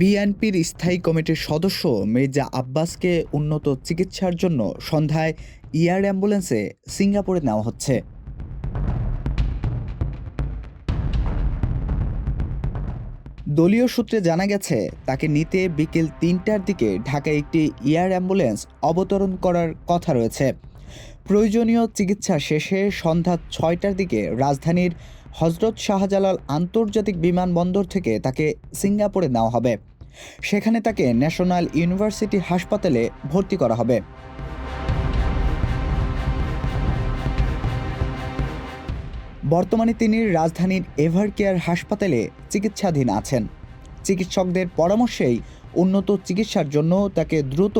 বিএনপির স্থায়ী কমিটির সদস্য মির্জা আব্বাসকে উন্নত চিকিৎসার জন্য সন্ধ্যায় এয়ার অ্যাম্বুলেন্সে সিঙ্গাপুরে নেওয়া হচ্ছে। দলীয় সূত্রে জানা গেছে, তাকে নিতে বিকেল ৩টার দিকে ঢাকায় একটি এয়ার অ্যাম্বুলেন্স অবতরণ করার কথা রয়েছে। প্রয়োজনীয় চিকিৎসা শেষে সন্ধ্যা ৬টার দিকে রাজধানীর হজরত শাহজালাল আন্তর্জাতিক বিমানবন্দর থেকে তাকে সিঙ্গাপুরে নেওয়া হবে। সেখানে তাকে ন্যাশনাল ইউনিভার্সিটি হাসপাতালে ভর্তি করা হবে। বর্তমানে তিনি রাজধানীর এভারকেয়ার হাসপাতালে চিকিৎসাধীন আছেন। চিকিৎসকদের পরামর্শেই উন্নত চিকিৎসার জন্য তাকে দ্রুত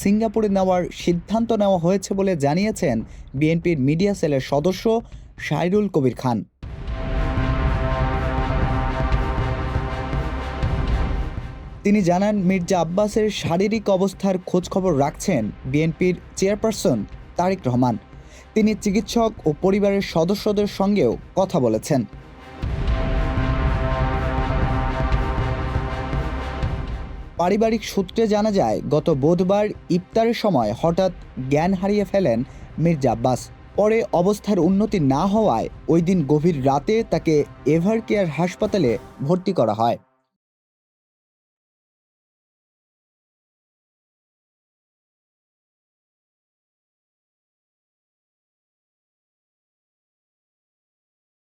সিঙ্গাপুরে নেওয়ার সিদ্ধান্ত নেওয়া হয়েছে বলে জানিয়েছেন বিএনপির মিডিয়া সেলের সদস্য সাইরুল কবির খান। তিনি জানান, মির্জা আব্বাসের শারীরিক অবস্থার খোঁজখবর রাখছেন বিএনপির চেয়ারপারসন তারেক রহমান। তিনি চিকিৎসক ও পরিবারের সদস্যদের সঙ্গেও কথা বলেছেন। পারিবারিক সূত্রে জানা যায়, গত বুধবার ইফতারের সময় হঠাৎ জ্ঞান হারিয়ে ফেলেন মির্জা আব্বাস। পরে অবস্থার উন্নতি না হওয়ায় ওই দিন গভীর রাতে তাকে এভারকেয়ার হাসপাতালে ভর্তি করা হয়।